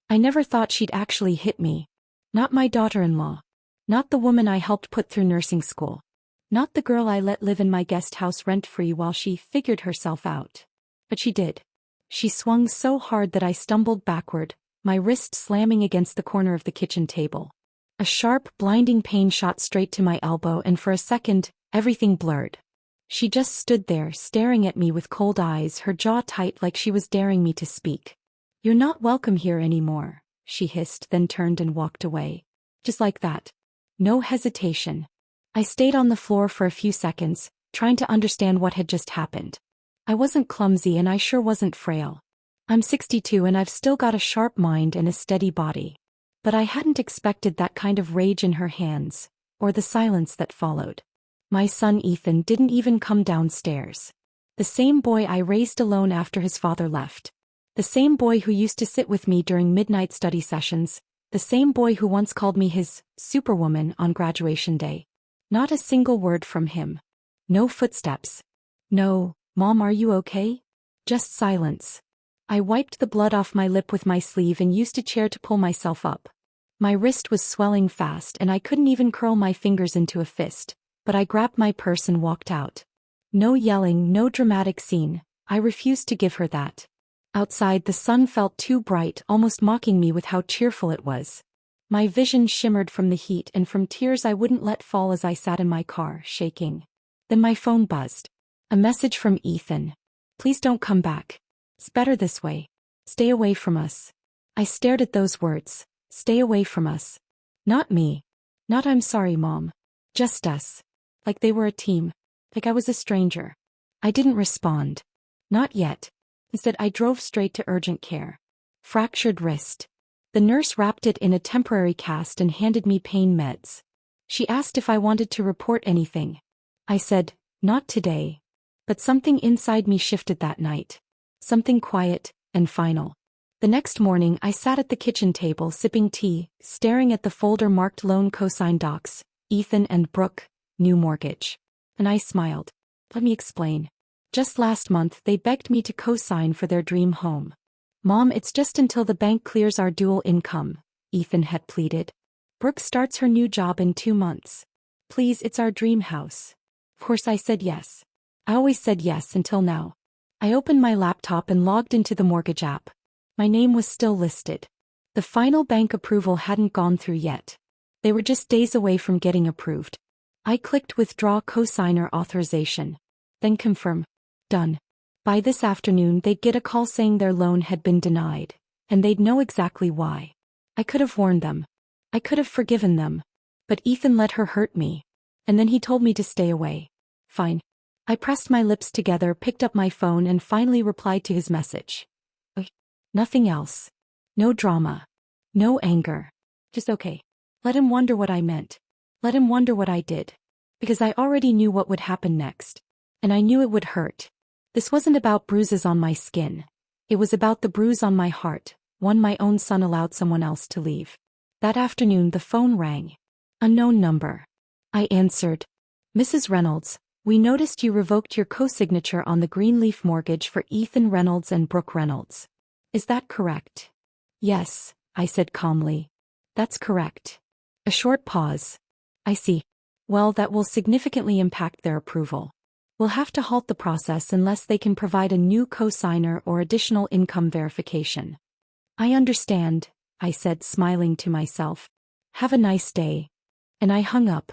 I never thought she'd actually hit me. Not my daughter-in-law. Not the woman I helped put through nursing school. Not the girl I let live in my guest house rent-free while she figured herself out. But she did. She swung so hard that I stumbled backward, my wrist slamming against the corner of the kitchen table. A sharp, blinding pain shot straight to my elbow, and for a second, everything blurred. She just stood there, staring at me with cold eyes, her jaw tight like she was daring me to speak. "You're not welcome here anymore," she hissed, then turned and walked away. Just like that. No hesitation. I stayed on the floor for a few seconds, trying to understand what had just happened. I wasn't clumsy and I sure wasn't frail. I'm 62 and I've still got a sharp mind and a steady body. But I hadn't expected that kind of rage in her hands, or the silence that followed. My son Ethan didn't even come downstairs. The same boy I raised alone after his father left. The same boy who used to sit with me during midnight study sessions. The same boy who once called me his superwoman on graduation day. Not a single word from him. No footsteps. No, "Mom, are you okay?" Just silence. I wiped the blood off my lip with my sleeve and used a chair to pull myself up. My wrist was swelling fast and I couldn't even curl my fingers into a fist, but I grabbed my purse and walked out. No yelling, no dramatic scene. I refused to give her that. Outside, the sun felt too bright, almost mocking me with how cheerful it was. My vision shimmered from the heat and from tears I wouldn't let fall as I sat in my car, shaking. Then my phone buzzed. A message from Ethan. "Please don't come back. It's better this way. Stay away from us." I stared at those words. Stay away from us. Not me. Not "I'm sorry, Mom." Just us. Like they were a team. Like I was a stranger. I didn't respond. Not yet. Instead, I drove straight to urgent care. Fractured wrist. The nurse wrapped it in a temporary cast and handed me pain meds. She asked if I wanted to report anything. I said, "Not today." But something inside me shifted that night. Something quiet and final. The next morning I sat at the kitchen table sipping tea, staring at the folder marked loan cosign docs, Ethan and Brooke, new mortgage. And I smiled. Let me explain. Just last month they begged me to co-sign for their dream home. "Mom, it's just until the bank clears our dual income," Ethan had pleaded. "Brooke starts her new job in 2 months. Please, it's our dream house." Of course I said yes. I always said yes until now. I opened my laptop and logged into the mortgage app. My name was still listed. The final bank approval hadn't gone through yet. They were just days away from getting approved. I clicked withdraw cosigner authorization. Then confirm. Done. By this afternoon they'd get a call saying their loan had been denied, and they'd know exactly why. I could have warned them. I could have forgiven them. But Ethan let her hurt me. And then he told me to stay away. Fine. I pressed my lips together, picked up my phone and finally replied to his message. Nothing else. No drama. No anger. Just okay. Let him wonder what I meant. Let him wonder what I did. Because I already knew what would happen next. And I knew it would hurt. This wasn't about bruises on my skin. It was about the bruise on my heart, one my own son allowed someone else to leave. That afternoon the phone rang. Unknown number. I answered. "Mrs. Reynolds, we noticed you revoked your co-signature on the Greenleaf mortgage for Ethan Reynolds and Brooke Reynolds. Is that correct?" "Yes," I said calmly. "That's correct." A short pause. "I see. Well, that will significantly impact their approval. We'll have to halt the process unless they can provide a new co-signer or additional income verification." "I understand," I said, smiling to myself. "Have a nice day." And I hung up.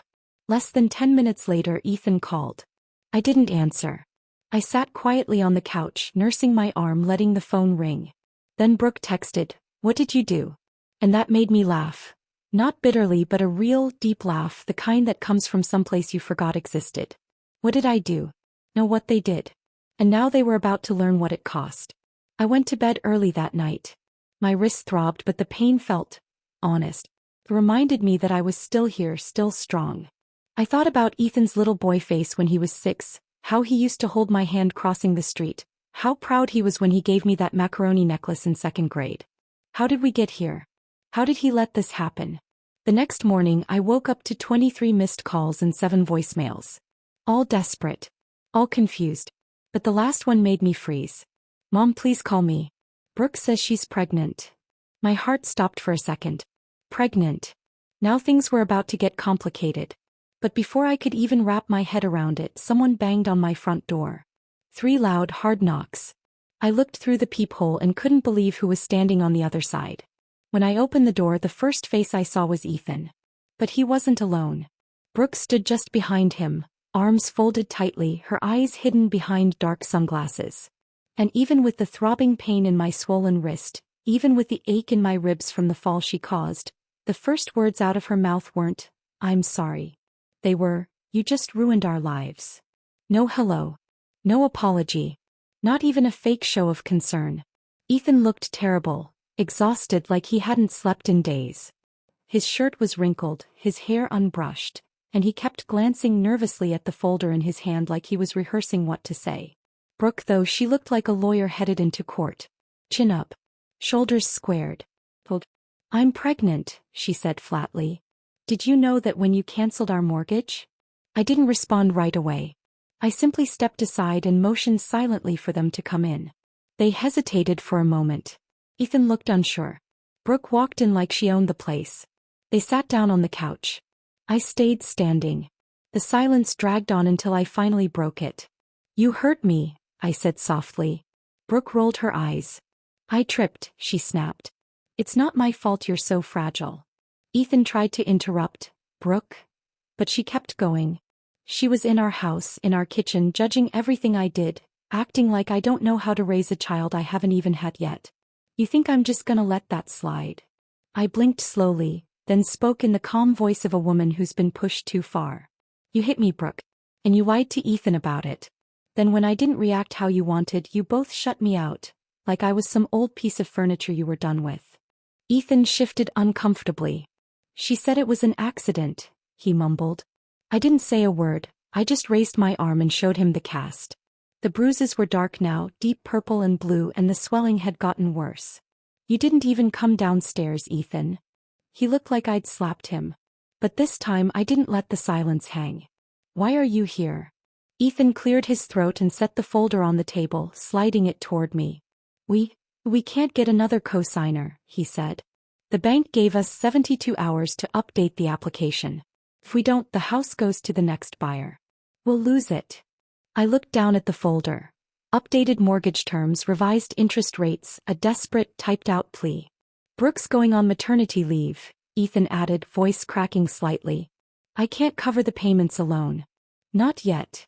Less than 10 minutes later Ethan called. I didn't answer. I sat quietly on the couch, nursing my arm, letting the phone ring. Then Brooke texted, "What did you do?" And that made me laugh. Not bitterly, but a real, deep laugh, the kind that comes from someplace you forgot existed. What did I do? No, what they did. And now they were about to learn what it cost. I went to bed early that night. My wrist throbbed, but the pain felt honest. It reminded me that I was still here, still strong. I thought about Ethan's little boy face when he was 6, how he used to hold my hand crossing the street, how proud he was when he gave me that macaroni necklace in 2nd grade. How did we get here? How did he let this happen? The next morning I woke up to 23 missed calls and 7 voicemails. All desperate. All confused. But the last one made me freeze. "Mom, please call me. Brooke says she's pregnant." My heart stopped for a second. Pregnant. Now things were about to get complicated. But before I could even wrap my head around it, someone banged on my front door. 3 loud, hard knocks. I looked through the peephole and couldn't believe who was standing on the other side. When I opened the door, the first face I saw was Ethan. But he wasn't alone. Brooke stood just behind him, arms folded tightly, her eyes hidden behind dark sunglasses. And even with the throbbing pain in my swollen wrist, even with the ache in my ribs from the fall she caused, the first words out of her mouth weren't, "I'm sorry." They were, "You just ruined our lives." No hello. No apology. Not even a fake show of concern. Ethan looked terrible, exhausted like he hadn't slept in days. His shirt was wrinkled, his hair unbrushed, and he kept glancing nervously at the folder in his hand like he was rehearsing what to say. Brooke, though, she looked like a lawyer headed into court. Chin up. Shoulders squared. "I'm pregnant," she said flatly. "Did you know that when you canceled our mortgage?" I didn't respond right away. I simply stepped aside and motioned silently for them to come in. They hesitated for a moment. Ethan looked unsure. Brooke walked in like she owned the place. They sat down on the couch. I stayed standing. The silence dragged on until I finally broke it. "You hurt me," I said softly. Brooke rolled her eyes. "I tripped," she snapped. "It's not my fault you're so fragile." Ethan tried to interrupt, "Brooke?" But she kept going. She was in our house, in our kitchen, judging everything I did, acting like I don't know how to raise a child I haven't even had yet. "You think I'm just gonna let that slide?" I blinked slowly, then spoke in the calm voice of a woman who's been pushed too far. "You hit me, Brooke. And you lied to Ethan about it. Then when I didn't react how you wanted, you both shut me out, like I was some old piece of furniture you were done with." Ethan shifted uncomfortably. "She said it was an accident," he mumbled. I didn't say a word, I just raised my arm and showed him the cast. The bruises were dark now, deep purple and blue, and the swelling had gotten worse. "You didn't even come downstairs, Ethan." He looked like I'd slapped him. But this time I didn't let the silence hang. "Why are you here?" Ethan cleared his throat and set the folder on the table, sliding it toward me. We can't get another co-signer," he said. "The bank gave us 72 hours to update the application. If we don't, the house goes to the next buyer. We'll lose it." I looked down at the folder. Updated mortgage terms, revised interest rates, a desperate, typed-out plea. "Brooke's going on maternity leave," Ethan added, voice cracking slightly. "I can't cover the payments alone." "Not yet."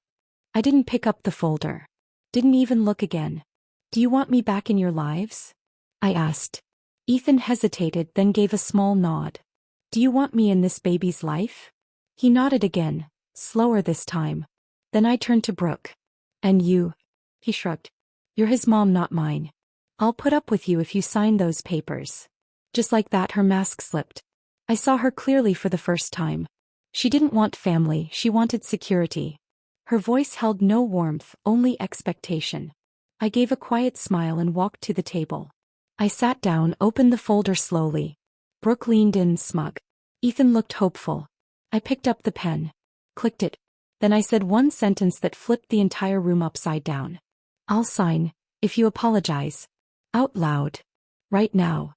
I didn't pick up the folder. Didn't even look again. "Do you want me back in your lives?" I asked. Ethan hesitated, then gave a small nod. "Do you want me in this baby's life?" He nodded again, slower this time. Then I turned to Brooke. "And you?" He shrugged. "You're his mom, not mine. I'll put up with you if you sign those papers." Just like that, her mask slipped. I saw her clearly for the first time. She didn't want family, she wanted security. Her voice held no warmth, only expectation. I gave a quiet smile and walked to the table. I sat down, opened the folder slowly. Brooke leaned in, smug. Ethan looked hopeful. I picked up the pen. Clicked it. Then I said one sentence that flipped the entire room upside down. "I'll sign, if you apologize." Out loud. Right now.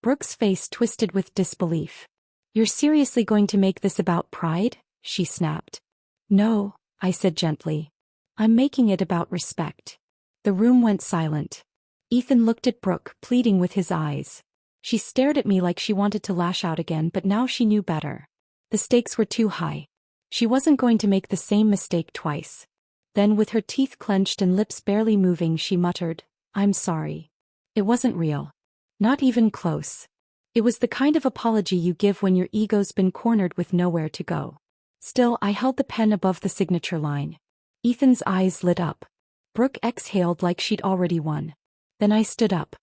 Brooke's face twisted with disbelief. "You're seriously going to make this about pride?" she snapped. "No," I said gently. "I'm making it about respect." The room went silent. Ethan looked at Brooke, pleading with his eyes. She stared at me like she wanted to lash out again, but now she knew better. The stakes were too high. She wasn't going to make the same mistake twice. Then, with her teeth clenched and lips barely moving, she muttered, "I'm sorry. It wasn't real. Not even close." It was the kind of apology you give when your ego's been cornered with nowhere to go. Still, I held the pen above the signature line. Ethan's eyes lit up. Brooke exhaled like she'd already won. Then I stood up.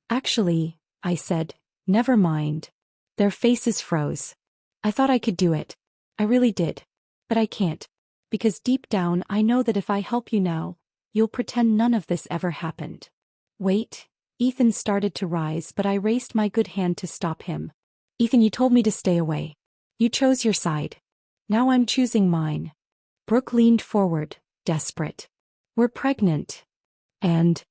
"Actually," I said, "never mind." Their faces froze. I thought I could do it. I really did. But I can't. Because deep down I know that if I help you now, you'll pretend none of this ever happened. "Wait." Ethan started to rise, but I raised my good hand to stop him. "Ethan, you told me to stay away. You chose your side. Now I'm choosing mine." Brooke leaned forward, desperate. "We're pregnant." And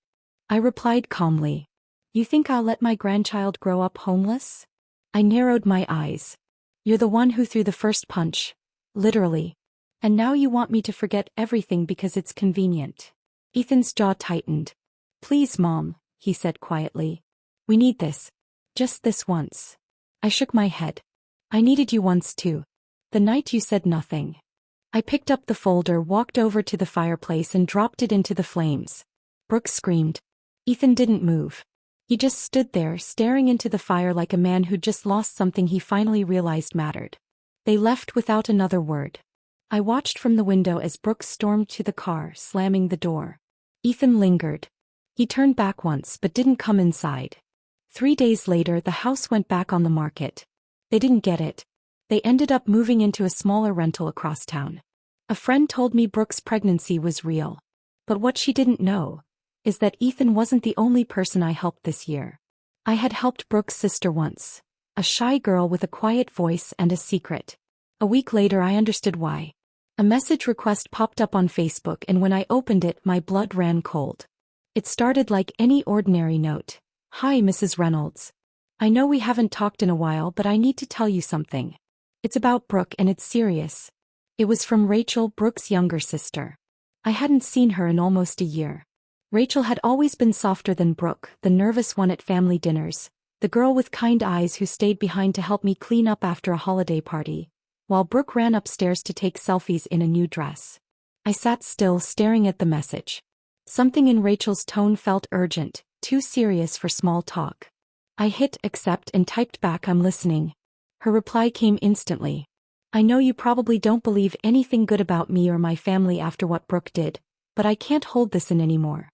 I replied calmly, You think I'll let my grandchild grow up homeless? I narrowed my eyes. You're the one who threw the first punch. Literally. And now you want me to forget everything because it's convenient. Ethan's jaw tightened. Please, Mom, he said quietly. We need this. Just this once. I shook my head. I needed you once too. The night you said nothing. I picked up the folder, walked over to the fireplace and dropped it into the flames. Brooke screamed. Ethan didn't move. He just stood there, staring into the fire like a man who'd just lost something he finally realized mattered. They left without another word. I watched from the window as Brooke stormed to the car, slamming the door. Ethan lingered. He turned back once but didn't come inside. 3 days later, the house went back on the market. They didn't get it. They ended up moving into a smaller rental across town. A friend told me Brooke's pregnancy was real. But what she didn't know is that Ethan wasn't the only person I helped this year. I had helped Brooke's sister once. A shy girl with a quiet voice and a secret. A week later I understood why. A message request popped up on Facebook, and when I opened it, my blood ran cold. It started like any ordinary note. Hi, Mrs. Reynolds. I know we haven't talked in a while, but I need to tell you something. It's about Brooke and it's serious. It was from Rachel, Brooke's younger sister. I hadn't seen her in almost a year. Rachel had always been softer than Brooke, the nervous one at family dinners, the girl with kind eyes who stayed behind to help me clean up after a holiday party, while Brooke ran upstairs to take selfies in a new dress. I sat still, staring at the message. Something in Rachel's tone felt urgent, too serious for small talk. I hit accept and typed back, I'm listening. Her reply came instantly. I know you probably don't believe anything good about me or my family after what Brooke did, but I can't hold this in anymore.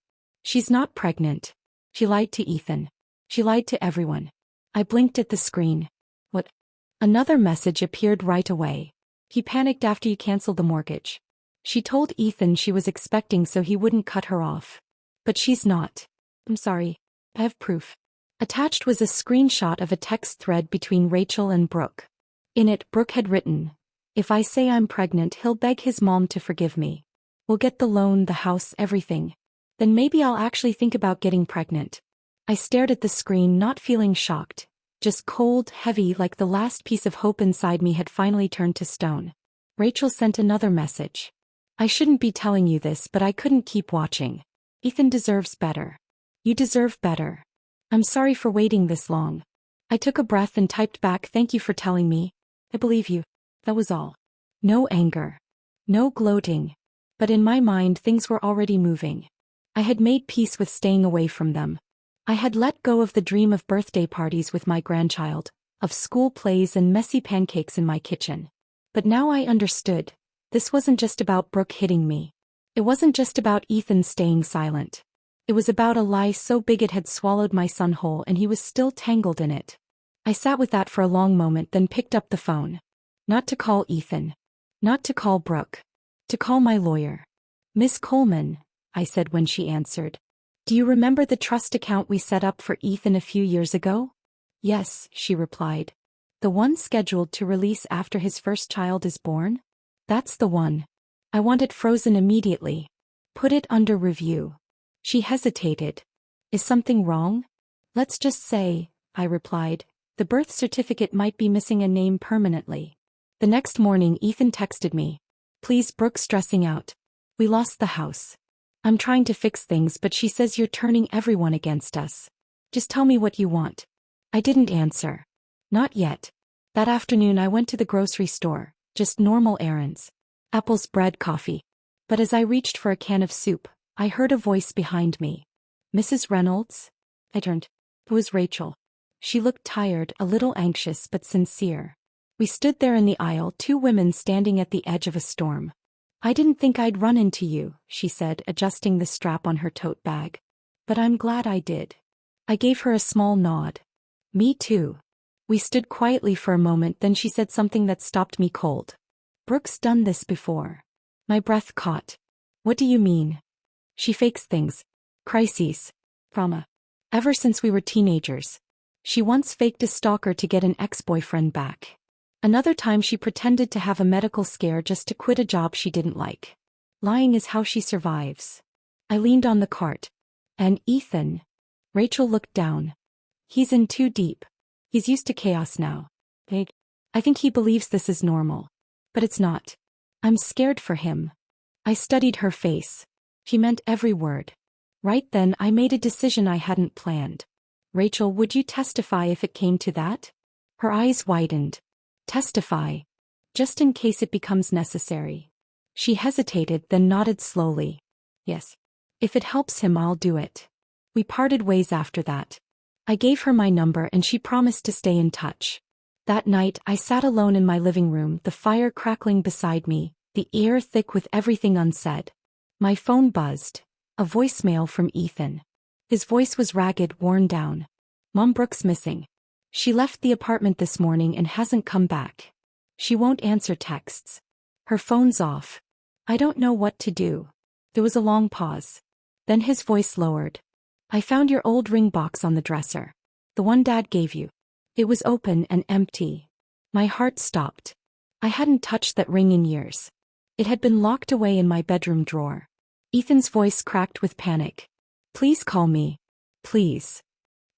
She's not pregnant. She lied to Ethan. She lied to everyone. I blinked at the screen. What? Another message appeared right away. He panicked after you canceled the mortgage. She told Ethan she was expecting so he wouldn't cut her off. But she's not. I'm sorry. I have proof. Attached was a screenshot of a text thread between Rachel and Brooke. In it, Brooke had written, if I say I'm pregnant, he'll beg his mom to forgive me. We'll get the loan, the house, everything. Then maybe I'll actually think about getting pregnant. I stared at the screen, not feeling shocked, just cold, heavy, like the last piece of hope inside me had finally turned to stone. Rachel sent another message. I shouldn't be telling you this, but I couldn't keep watching. Ethan deserves better. You deserve better. I'm sorry for waiting this long. I took a breath and typed back, thank you for telling me. I believe you. That was all. No anger. No gloating. But in my mind things were already moving. I had made peace with staying away from them. I had let go of the dream of birthday parties with my grandchild, of school plays and messy pancakes in my kitchen. But now I understood. This wasn't just about Brooke hitting me. It wasn't just about Ethan staying silent. It was about a lie so big it had swallowed my son whole, and he was still tangled in it. I sat with that for a long moment, then picked up the phone. Not to call Ethan. Not to call Brooke. To call my lawyer. Miss Coleman, I said when she answered. Do you remember the trust account we set up for Ethan a few years ago? Yes, she replied. The one scheduled to release after his first child is born? That's the one. I want it frozen immediately. Put it under review. She hesitated. Is something wrong? Let's just say, I replied, the birth certificate might be missing a name permanently. The next morning Ethan texted me. Please, Brooke's stressing out. We lost the house. I'm trying to fix things, but she says you're turning everyone against us. Just tell me what you want. I didn't answer. Not yet. That afternoon I went to the grocery store, just normal errands. Apples, bread, coffee. But as I reached for a can of soup, I heard a voice behind me. Mrs. Reynolds? I turned. It was Rachel. She looked tired, a little anxious but sincere. We stood there in the aisle, two women standing at the edge of a storm. I didn't think I'd run into you, she said, adjusting the strap on her tote bag. But I'm glad I did. I gave her a small nod. Me too. We stood quietly for a moment, then she said something that stopped me cold. Brooke's done this before. My breath caught. What do you mean? She fakes things. Crises. Trauma. Ever since we were teenagers. She once faked a stalker to get an ex-boyfriend back. Another time she pretended to have a medical scare just to quit a job she didn't like. Lying is how she survives. I leaned on the cart. And Ethan? Rachel looked down. He's in too deep. He's used to chaos now. I think he believes this is normal. But it's not. I'm scared for him. I studied her face. She meant every word. Right then I made a decision I hadn't planned. Rachel, would you testify if it came to that? Her eyes widened. Testify. Just in case it becomes necessary. She hesitated, then nodded slowly. Yes. If it helps him, I'll do it. We parted ways after that. I gave her my number and she promised to stay in touch. That night I sat alone in my living room, the fire crackling beside me, the air thick with everything unsaid. My phone buzzed. A voicemail from Ethan. His voice was ragged, worn down. Mom, Brooke's missing. She left the apartment this morning and hasn't come back. She won't answer texts. Her phone's off. I don't know what to do. There was a long pause. Then his voice lowered. I found your old ring box on the dresser. The one Dad gave you. It was open and empty. My heart stopped. I hadn't touched that ring in years. It had been locked away in my bedroom drawer. Ethan's voice cracked with panic. Please call me. Please.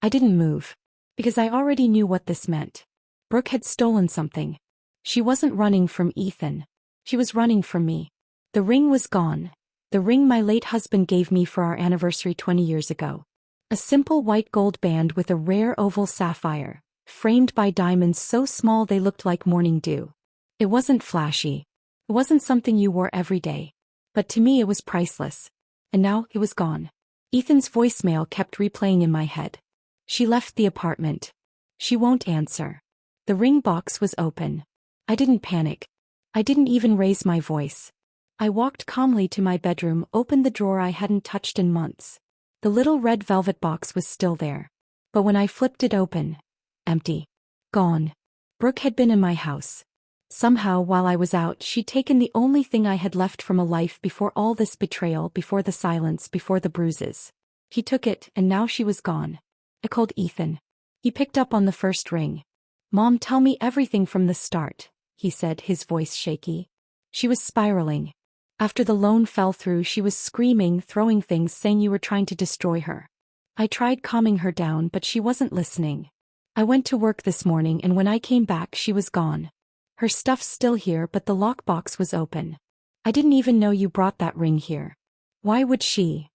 I didn't move. Because I already knew what this meant. Brooke had stolen something. She wasn't running from Ethan. She was running from me. The ring was gone. The ring my late husband gave me for our anniversary 20 years ago. A simple white gold band with a rare oval sapphire, framed by diamonds so small they looked like morning dew. It wasn't flashy. It wasn't something you wore every day. But to me it was priceless. And now it was gone. Ethan's voicemail kept replaying in my head. She left the apartment. She won't answer. The ring box was open. I didn't panic. I didn't even raise my voice. I walked calmly to my bedroom, opened the drawer I hadn't touched in months. The little red velvet box was still there. But when I flipped it open, empty. Gone. Brooke had been in my house. Somehow, while I was out, she'd taken the only thing I had left from a life before all this betrayal, before the silence, before the bruises. He took it, and now she was gone. I called Ethan. He picked up on the first ring. Mom, tell me everything from the start, he said, his voice shaky. She was spiraling. After the loan fell through, she was screaming, throwing things, saying you were trying to destroy her. I tried calming her down, but she wasn't listening. I went to work this morning, and when I came back, she was gone. Her stuff's still here, but the lockbox was open. I didn't even know you brought that ring here. Why would she?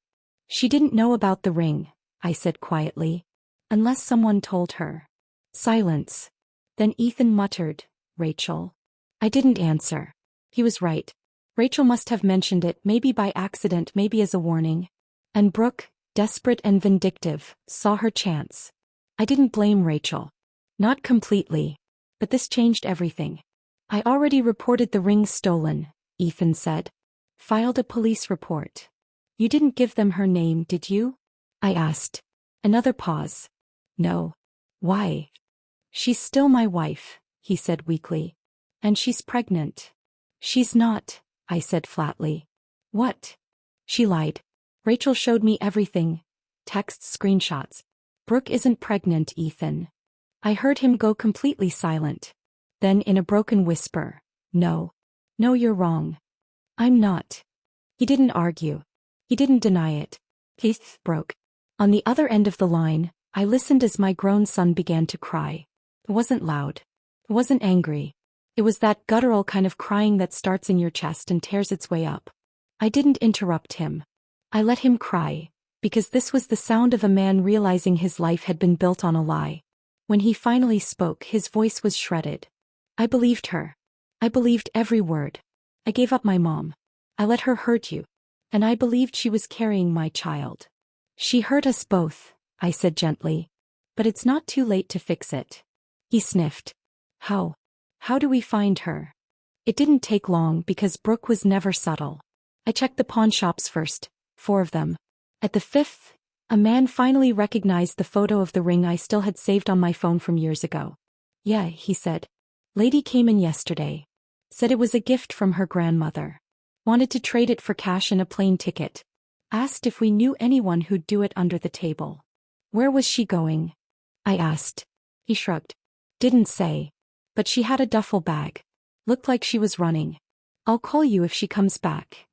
She didn't know about the ring, I said quietly. Unless someone told her. Silence. Then Ethan muttered, Rachel. I didn't answer. He was right. Rachel must have mentioned it, maybe by accident, maybe as a warning. And Brooke, desperate and vindictive, saw her chance. I didn't blame Rachel. Not completely. But this changed everything. I already reported the ring stolen, Ethan said. Filed a police report. You didn't give them her name, did you? I asked. Another pause. No. Why? She's still my wife, he said weakly. And she's pregnant. She's not, I said flatly. What? She lied. Rachel showed me everything. Texts, screenshots. Brooke isn't pregnant, Ethan. I heard him go completely silent. Then in a broken whisper, no. No, you're wrong. I'm not. He didn't argue. He didn't deny it. Keith broke. On the other end of the line, I listened as my grown son began to cry. It wasn't loud. It wasn't angry. It was that guttural kind of crying that starts in your chest and tears its way up. I didn't interrupt him. I let him cry, because this was the sound of a man realizing his life had been built on a lie. When he finally spoke, his voice was shredded. I believed her. I believed every word. I gave up my mom. I let her hurt you. And I believed she was carrying my child. She hurt us both, I said gently. But it's not too late to fix it. He sniffed. How? How do we find her? It didn't take long because Brooke was never subtle. I checked the pawn shops first, 4 of them. At the 5th, a man finally recognized the photo of the ring I still had saved on my phone from years ago. Yeah, he said. Lady came in yesterday. Said it was a gift from her grandmother. Wanted to trade it for cash and a plane ticket. Asked if we knew anyone who'd do it under the table. Where was she going? I asked. He shrugged. Didn't say. But she had a duffel bag. Looked like she was running. I'll call you if she comes back.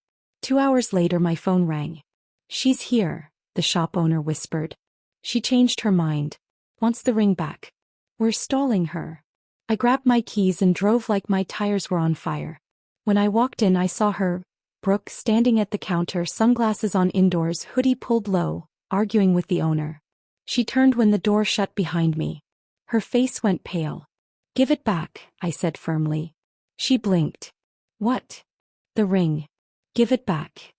2 hours later my phone rang. She's here, the shop owner whispered. She changed her mind. Wants the ring back. We're stalling her. I grabbed my keys and drove like my tires were on fire. When I walked in, I saw her, Brooke, standing at the counter, sunglasses on indoors, hoodie pulled low, arguing with the owner. She turned when the door shut behind me. Her face went pale. Give it back, I said firmly. She blinked. What? The ring. Give it back.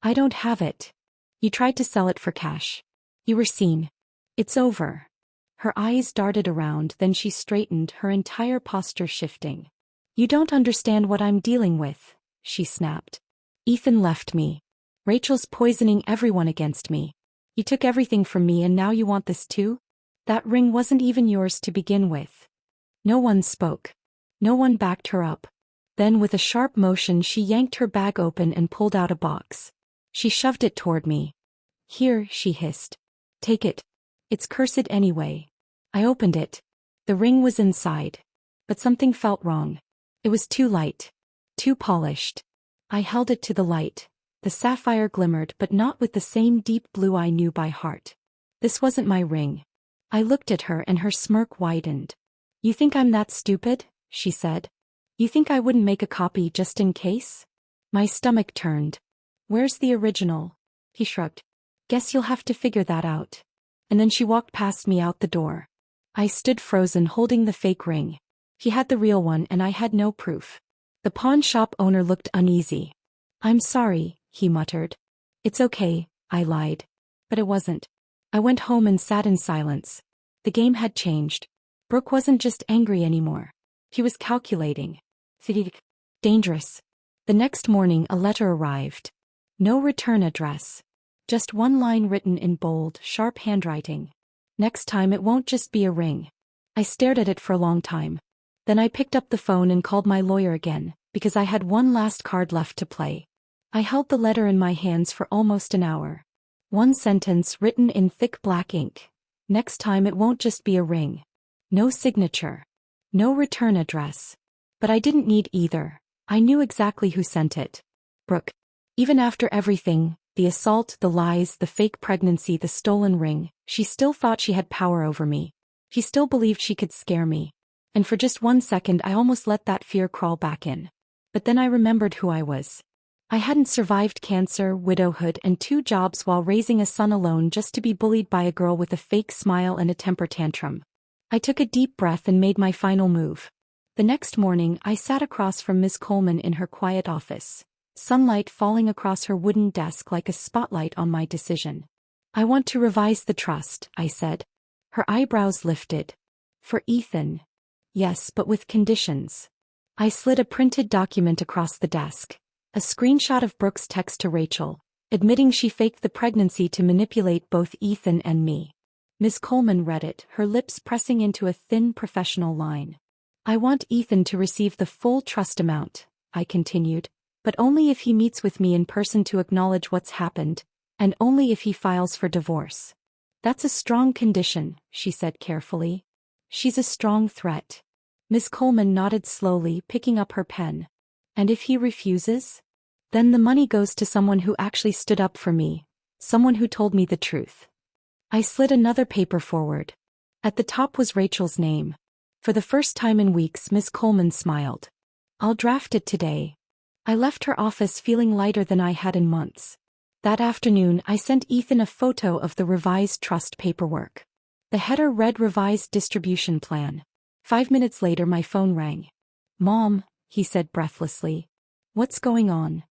I don't have it. You tried to sell it for cash. You were seen. It's over. Her eyes darted around, then she straightened, her entire posture shifting. You don't understand what I'm dealing with, she snapped. Ethan left me. Rachel's poisoning everyone against me. You took everything from me and now you want this too? That ring wasn't even yours to begin with. No one spoke. No one backed her up. Then with a sharp motion she yanked her bag open and pulled out a box. She shoved it toward me. Here, she hissed. Take it. It's cursed anyway. I opened it. The ring was inside. But something felt wrong. It was too light. Too polished. I held it to the light. The sapphire glimmered, but not with the same deep blue I knew by heart. This wasn't my ring. I looked at her and her smirk widened. You think I'm that stupid? She said. You think I wouldn't make a copy just in case? My stomach turned. Where's the original? He shrugged. Guess you'll have to figure that out. And then she walked past me out the door. I stood frozen, holding the fake ring. He had the real one and I had no proof. The pawn shop owner looked uneasy. I'm sorry, he muttered. It's okay, I lied. But it wasn't. I went home and sat in silence. The game had changed. Brooke wasn't just angry anymore. He was calculating. Dangerous. The next morning a letter arrived. No return address. Just one line written in bold, sharp handwriting. Next time it won't just be a ring. I stared at it for a long time. Then I picked up the phone and called my lawyer again, because I had one last card left to play. I held the letter in my hands for almost an hour. One sentence written in thick black ink. Next time it won't just be a ring. No signature. No return address. But I didn't need either. I knew exactly who sent it. Brooke. Even after everything, the assault, the lies, the fake pregnancy, the stolen ring, she still thought she had power over me. She still believed she could scare me. And for just 1 second I almost let that fear crawl back in. But then I remembered who I was. I hadn't survived cancer, widowhood, and 2 jobs while raising a son alone just to be bullied by a girl with a fake smile and a temper tantrum. I took a deep breath and made my final move. The next morning I sat across from Miss Coleman in her quiet office. Sunlight falling across her wooden desk like a spotlight on my decision. I want to revise the trust, I said. Her eyebrows lifted. For Ethan. Yes, but with conditions. I slid a printed document across the desk. A screenshot of Brooke's text to Rachel, admitting she faked the pregnancy to manipulate both Ethan and me. Miss Coleman read it, her lips pressing into a thin professional line. I want Ethan to receive the full trust amount, I continued, but only if he meets with me in person to acknowledge what's happened, and only if he files for divorce. That's a strong condition, she said carefully. She's a strong threat. Miss Coleman nodded slowly, picking up her pen. And if he refuses? Then the money goes to someone who actually stood up for me, someone who told me the truth. I slid another paper forward. At the top was Rachel's name. For the first time in weeks, Miss Coleman smiled. I'll draft it today. I left her office feeling lighter than I had in months. That afternoon I sent Ethan a photo of the revised trust paperwork. The header read Revised Distribution Plan. 5 minutes later my phone rang. Mom, he said breathlessly. What's going on?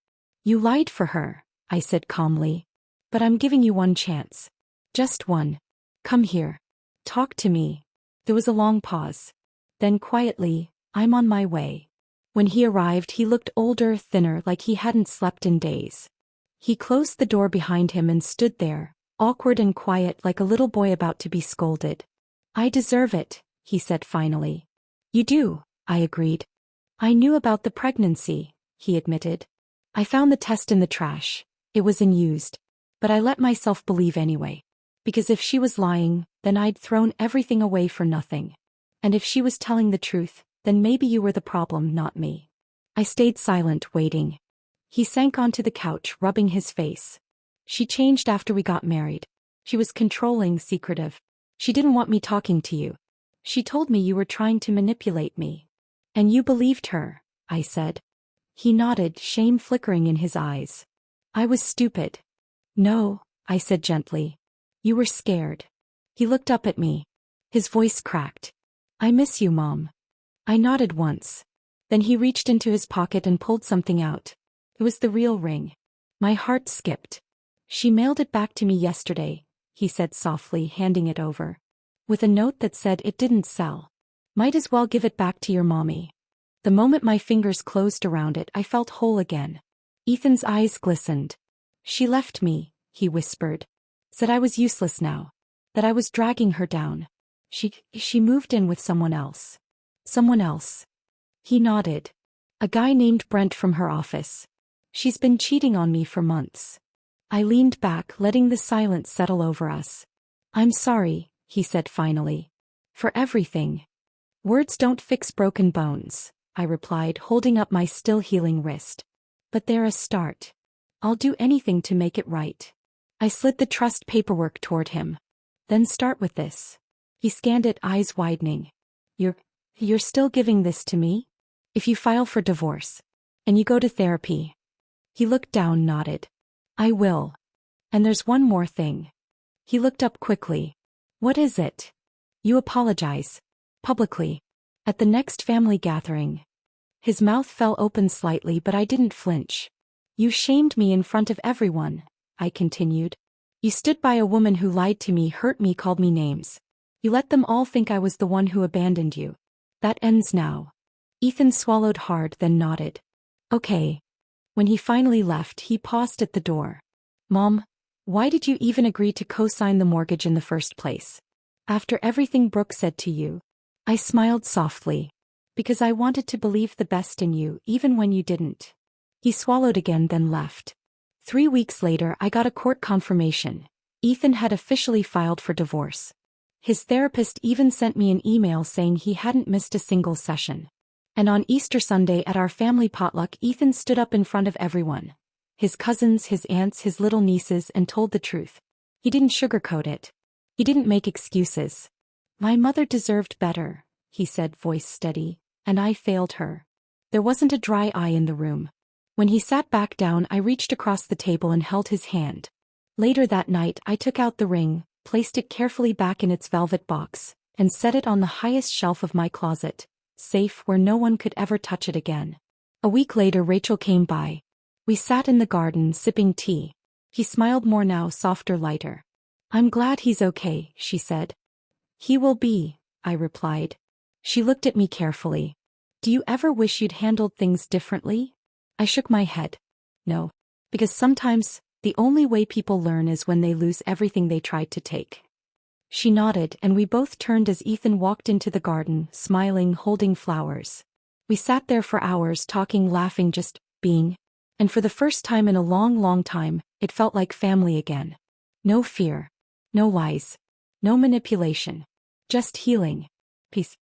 You lied for her, I said calmly. But I'm giving you one chance. Just one. Come here. Talk to me. There was a long pause. Then quietly, I'm on my way. When he arrived he looked older, thinner, like he hadn't slept in days. He closed the door behind him and stood there, awkward and quiet like a little boy about to be scolded. I deserve it, he said finally. You do, I agreed. I knew about the pregnancy, he admitted. I found the test in the trash. It was unused. But I let myself believe anyway. Because if she was lying, then I'd thrown everything away for nothing. And if she was telling the truth, then maybe you were the problem, not me. I stayed silent, waiting. He sank onto the couch, rubbing his face. She changed after we got married. She was controlling, secretive. She didn't want me talking to you. She told me you were trying to manipulate me. And you believed her, I said. He nodded, shame flickering in his eyes. I was stupid. No, I said gently. You were scared. He looked up at me. His voice cracked. I miss you, Mom. I nodded once. Then he reached into his pocket and pulled something out. It was the real ring. My heart skipped. She mailed it back to me yesterday, he said softly, handing it over. With a note that said it didn't sell. Might as well give it back to your mommy. The moment my fingers closed around it, I felt whole again. Ethan's eyes glistened. She left me, he whispered. Said I was useless now. That I was dragging her down. She moved in with someone else. Someone else. He nodded. A guy named Brent from her office. She's been cheating on me for months. I leaned back, letting the silence settle over us. I'm sorry, he said finally. For everything. Words don't fix broken bones, I replied, holding up my still healing wrist. But they're a start. I'll do anything to make it right. I slid the trust paperwork toward him. Then start with this. He scanned it, eyes widening. You're still giving this to me? If you file for divorce. And you go to therapy. He looked down, nodded. I will. And there's one more thing. He looked up quickly. What is it? You apologize. Publicly. At the next family gathering. His mouth fell open slightly, but I didn't flinch. You shamed me in front of everyone, I continued. You stood by a woman who lied to me, hurt me, called me names. You let them all think I was the one who abandoned you. That ends now. Ethan swallowed hard, then nodded. Okay. When he finally left, he paused at the door. Mom, why did you even agree to co-sign the mortgage in the first place? After everything Brooke said to you? I smiled softly. Because I wanted to believe the best in you, even when you didn't. He swallowed again, then left. 3 weeks later, I got a court confirmation. Ethan had officially filed for divorce. His therapist even sent me an email saying he hadn't missed a single session. And on Easter Sunday at our family potluck, Ethan stood up in front of everyone. His cousins, his aunts, his little nieces, and told the truth. He didn't sugarcoat it. He didn't make excuses. My mother deserved better, he said, voice steady, and I failed her. There wasn't a dry eye in the room. When he sat back down, I reached across the table and held his hand. Later that night, I took out the ring, placed it carefully back in its velvet box, and set it on the highest shelf of my closet, safe where no one could ever touch it again. A week later, Rachel came by. We sat in the garden, sipping tea. He smiled more now, softer, lighter. I'm glad he's okay, she said. He will be, I replied. She looked at me carefully. Do you ever wish you'd handled things differently? I shook my head. No. Because sometimes, the only way people learn is when they lose everything they tried to take. She nodded, and we both turned as Ethan walked into the garden, smiling, holding flowers. We sat there for hours, talking, laughing, just being. And for the first time in a long, long time, it felt like family again. No fear. No lies. No manipulation. Just healing. Peace.